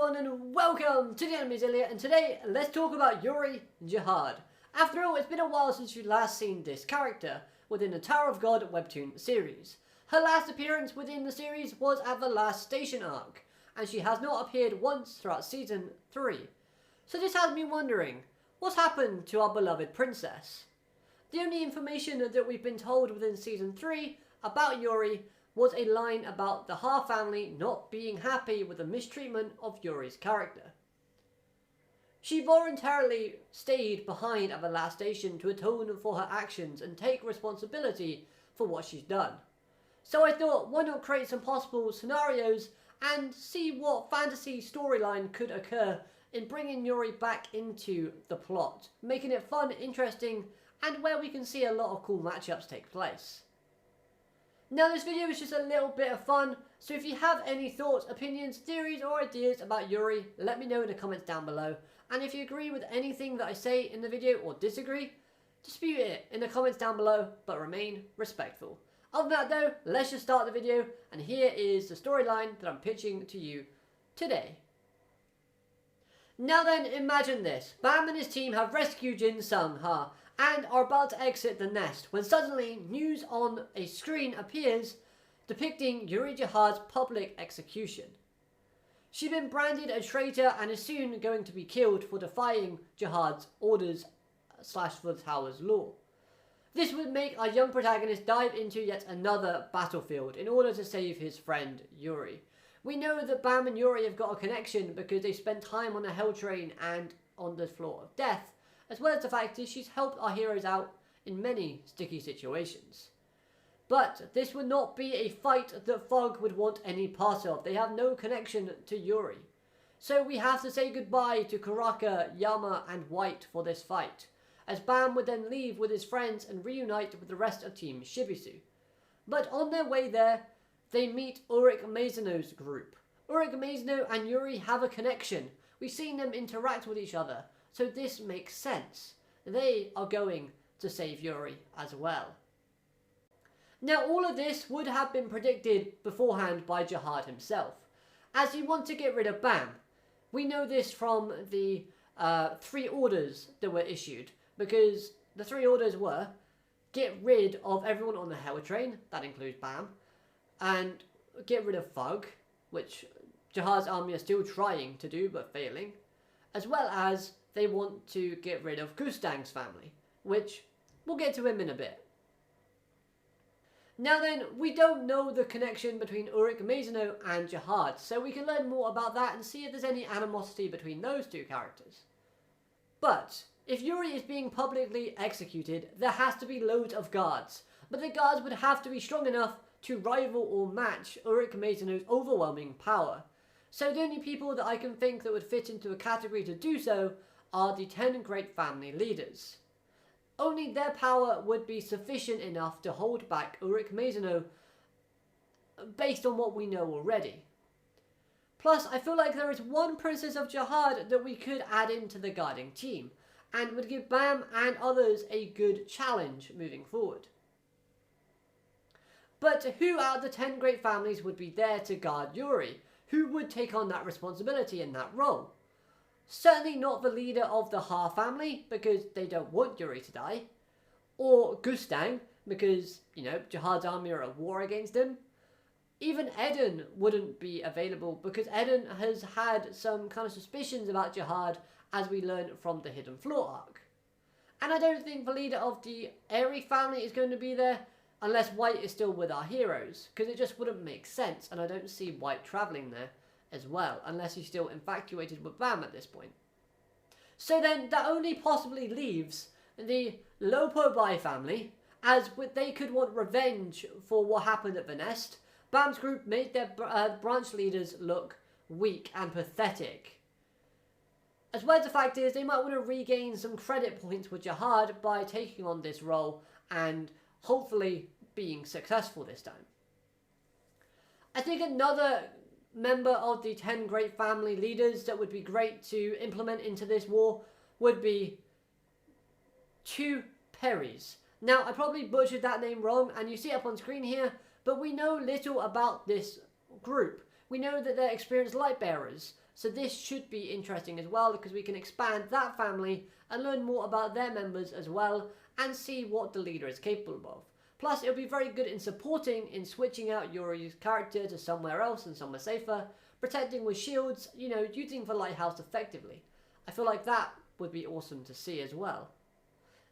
everyone and welcome to the Enemies Elliot, and today let's talk about Yuri Jahad. After all, it's been a while since you've last seen this character within the Tower of God webtoon series. Her last appearance within the series was at the last station arc, and she has not appeared once throughout season 3. So this has me wondering, what's happened to our beloved princess? The only information that we've been told within season 3 about Yuri was a line about the Ha family not being happy with the mistreatment of Yuri's character. She voluntarily stayed behind at the last station to atone for her actions and take responsibility for what she's done. So I thought, why not create some possible scenarios and see what fantasy storyline could occur in bringing Yuri back into the plot, making it fun, interesting, and where we can see a lot of cool matchups take place. Now this video is just a little bit of fun, so if you have any thoughts, opinions, theories or ideas about Yuri, let me know in the comments down below. And if you agree with anything that I say in the video or disagree, dispute it in the comments down below, but remain respectful. Other than that though, let's just start the video, and here is the storyline that I'm pitching to you today. Now then, imagine this. Bam and his team have rescued Jin Sung Ha and are about to exit the nest when suddenly news on a screen appears depicting Yuri Jahad's public execution. She's been branded a traitor and is soon going to be killed for defying Jahad's orders / for the tower's law. This would make our young protagonist dive into yet another battlefield in order to save his friend Yuri. We know that Bam and Yuri have got a connection because they spent time on the Hell Train and on the floor of death, as well as the fact that she's helped our heroes out in many sticky situations. But this would not be a fight that Fog would want any part of. They have no connection to Yuri. So we have to say goodbye to Kuraka, Yama and White for this fight, as Bam would then leave with his friends and reunite with the rest of Team Shibisu. But on their way there, they meet Ulrich Maisonow's group. Ulrich Maisonow and Yuri have a connection. We've seen them interact with each other, so this makes sense. They are going to save Yuri as well. Now all of this would have been predicted beforehand by Jahad himself, as he wants to get rid of Bam. We know this from the 3 orders that were issued, because the 3 orders were get rid of everyone on the Hell Train, that includes Bam, and get rid of Fug, which Jahad's army are still trying to do but failing, as well as they want to get rid of Gustang's family, which we'll get to him in a bit. Now then, we don't know the connection between Ulrich Maisonow and Jahad, so we can learn more about that and see if there's any animosity between those 2 characters. But if Yuri is being publicly executed, there has to be loads of guards, but the guards would have to be strong enough to rival or match Ulrich Maisonow's overwhelming power. So the only people that I can think that would fit into a category to do so are the 10 great family leaders. Only their power would be sufficient enough to hold back Ulrich Maisonow based on what we know already. Plus, I feel like there is one Princess of Jahad that we could add into the guarding team, and would give Bam and others a good challenge moving forward. But who out of the 10 great families would be there to guard Yuri? Who would take on that responsibility in that role? Certainly not the leader of the Ha family, because they don't want Yuri to die. Or Gustang, because, Jahad's army are at war against him. Even Eden wouldn't be available, because Eden has had some kind of suspicions about Jahad, as we learn from the Hidden Floor arc. And I don't think the leader of the Airy family is going to be there, unless White is still with our heroes, because it just wouldn't make sense, and I don't see White travelling there as well, unless he's still infatuated with Bam at this point. So then that only possibly leaves the Lopo Bai family, as they could want revenge for what happened at the nest. Bam's group made their branch leaders look weak and pathetic. As well as the fact is, they might want to regain some credit points with Jahad by taking on this role and hopefully being successful this time. I think another member of the 10 great family leaders that would be great to implement into this war would be 2 Perrys. Now, I probably butchered that name wrong, and you see it up on screen here, but we know little about this group. we know that they're experienced light bearers, so this should be interesting as well because we can expand that family and learn more about their members as well and see what the leader is capable of. Plus, it'll be very good in supporting in switching out Yuri's character to somewhere else and somewhere safer, protecting with shields, using the lighthouse effectively. I feel like that would be awesome to see as well.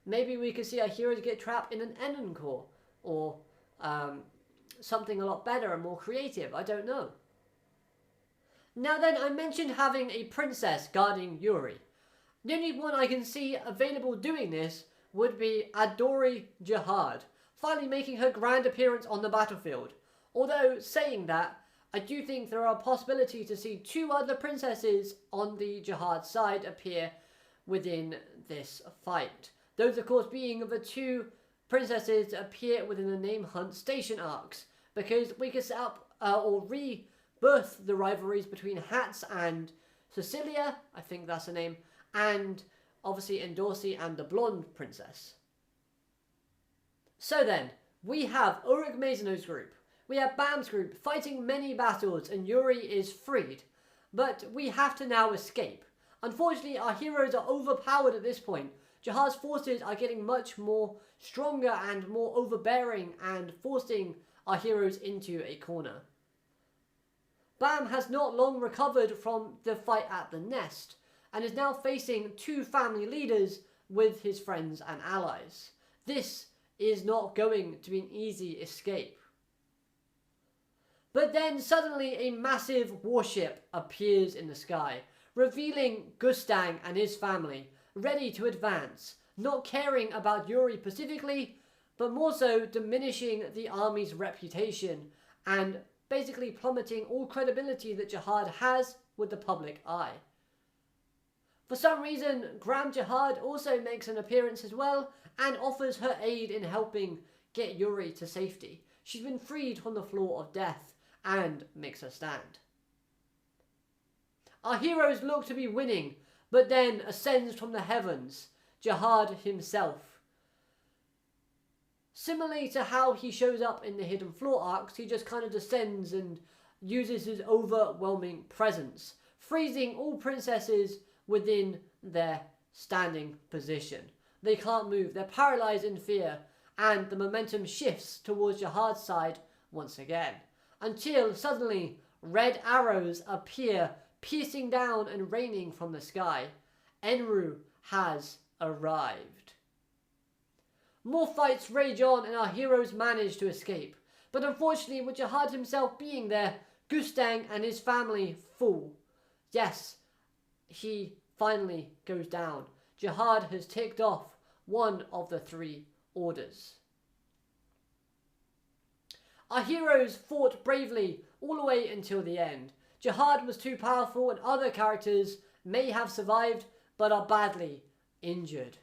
Maybe we could see our heroes get trapped in an Enon core, or something a lot better and more creative, I don't know. Now then, I mentioned having a princess guarding Yuri. The only one I can see available doing this would be Yuri Jahad, finally making her grand appearance on the battlefield. Although, saying that, I do think there are a possibility to see 2 other princesses on the Jahad side appear within this fight. Those, of course, being the 2 princesses that appear within the Name Hunt Station arcs, because we could set up or rebirth the rivalries between Hats and Cecilia, I think that's the name, and obviously Endorsi and the blonde princess. So then, we have Ulrich Maiseno's group. We have Bam's group fighting many battles and Yuri is freed. But we have to now escape. Unfortunately, our heroes are overpowered at this point. Jahad's forces are getting much more stronger and more overbearing and forcing our heroes into a corner. Bam has not long recovered from the fight at the nest and is now facing 2 family leaders with his friends and allies. This is not going to be an easy escape. But then suddenly a massive warship appears in the sky, revealing Gustang and his family, ready to advance, not caring about Yuri specifically, but more so diminishing the army's reputation and basically plummeting all credibility that Jahad has with the public eye. For some reason, Gram Jahad also makes an appearance as well and offers her aid in helping get Yuri to safety. She's been freed from the floor of death and makes her stand. Our heroes look to be winning, but then ascends from the heavens, Jahad himself. Similarly to how he shows up in the Hidden Floor arcs, he just kind of descends and uses his overwhelming presence, freezing all princesses within their standing position. They can't move, they're paralyzed in fear, and the momentum shifts towards Jahad's side once again, until suddenly red arrows appear, piercing down and raining from the sky. Enru has arrived. More fights rage on and our heroes manage to escape, but unfortunately with Jahad himself being there, Gustang and his family fall. Yes, he finally goes down. Jahad has ticked off one of the 3 orders. Our heroes fought bravely all the way until the end. Jahad was too powerful and other characters may have survived but are badly injured.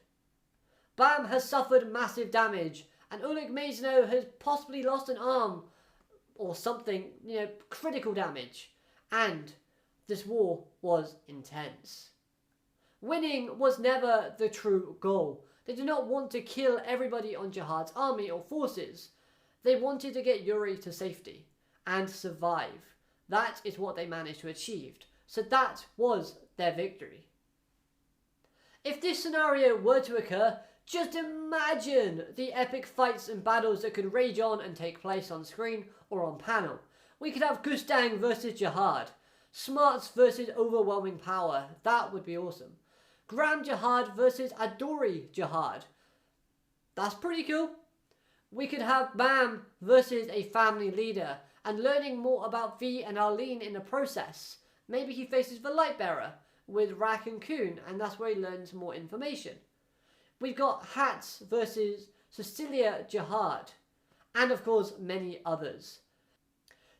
Bam has suffered massive damage and Ulrich Maiseno has possibly lost an arm or something, critical damage. And this war was intense. Winning was never the true goal. They did not want to kill everybody on Jahad's army or forces. They wanted to get Yuri to safety and survive. That is what they managed to achieve. So that was their victory. If this scenario were to occur, just imagine the epic fights and battles that could rage on and take place on screen or on panel. We could have Gustang versus Jahad, smarts versus overwhelming power. That would be awesome. Gram Jahad versus Yuri Jahad. That's pretty cool. We could have Bam versus a family leader and learning more about V and Arlene in the process. Maybe he faces the Lightbearer with Rak and Kun and that's where he learns more information. We've got Hats versus Cecilia Jahad and of course many others.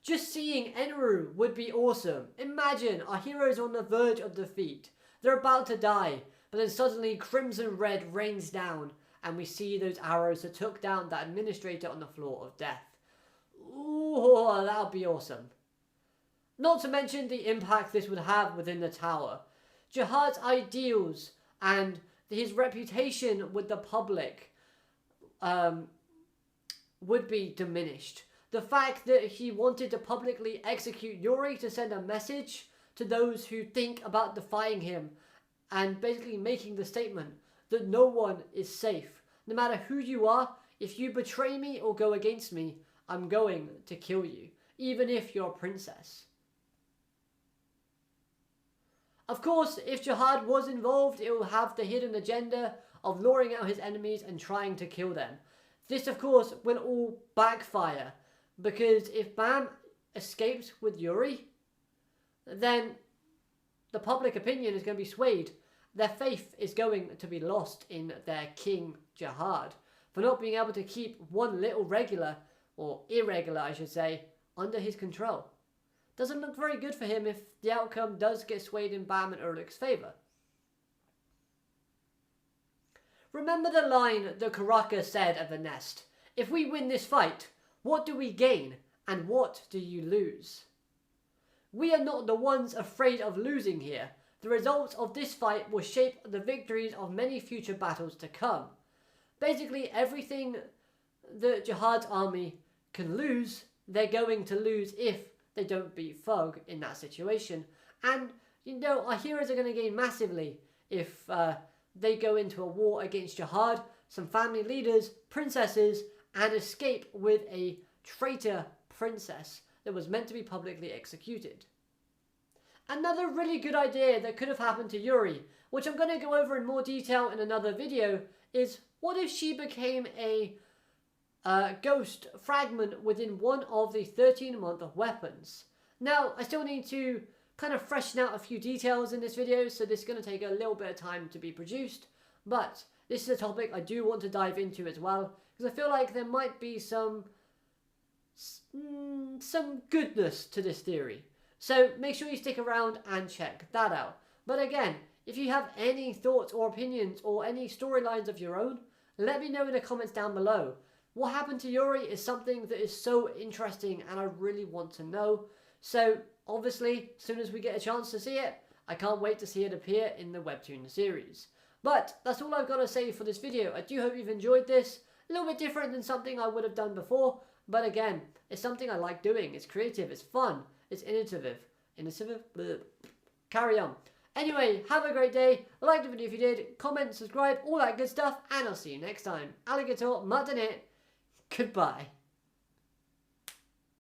Just seeing Enru would be awesome. Imagine our heroes on the verge of defeat. They're about to die, but then suddenly crimson red rains down and we see those arrows that took down that administrator on the floor of death. Ooh, that would be awesome. Not to mention the impact this would have within the tower. Jahad's ideals and his reputation with the public would be diminished. The fact that he wanted to publicly execute Yuri to send a message to those who think about defying him, and basically making the statement that no one is safe. No matter who you are, if you betray me or go against me, I'm going to kill you, even if you're a princess. Of course, if Jahad was involved, it will have the hidden agenda of luring out his enemies and trying to kill them. This, of course, will all backfire, because if Bam escapes with Yuri, then the public opinion is going to be swayed. Their faith is going to be lost in their king, Jahad, for not being able to keep one little regular, or irregular I should say, under his control. Doesn't look very good for him if the outcome does get swayed in Bam and Erlic's favour. Remember the line that Karaka said at the nest: "If we win this fight, what do we gain and what do you lose?" We are not the ones afraid of losing here. The results of this fight will shape the victories of many future battles to come. Basically, everything that Jahad's army can lose, they're going to lose if they don't beat Thug in that situation. And, you know, our heroes are going to gain massively if they go into a war against Jahad, some family leaders, princesses, and escape with a traitor princess that was meant to be publicly executed. Another really good idea that could have happened to Yuri, which I'm going to go over in more detail in another video, is what if she became a ghost fragment within one of the 13-month weapons? Now, I still need to kind of freshen out a few details in this video, so this is going to take a little bit of time to be produced, but this is a topic I do want to dive into as well, because I feel like there might be some goodness to this theory. So make sure you stick around and check that out. But again, if you have any thoughts or opinions or any storylines of your own, let me know in the comments down below. What happened to Yuri is something that is so interesting and I really want to know. So obviously, as soon as we get a chance to see it, I can't wait to see it appear in the webtoon series. But that's all I've got to say for this video. I do hope you've enjoyed this. A little bit different than something I would have done before, but again, it's something I like doing. It's creative, it's fun, it's innovative. Carry on. Anyway, have a great day. Like the video if you did, comment, subscribe, all that good stuff, and I'll see you next time. Alligator, mutton it. Goodbye.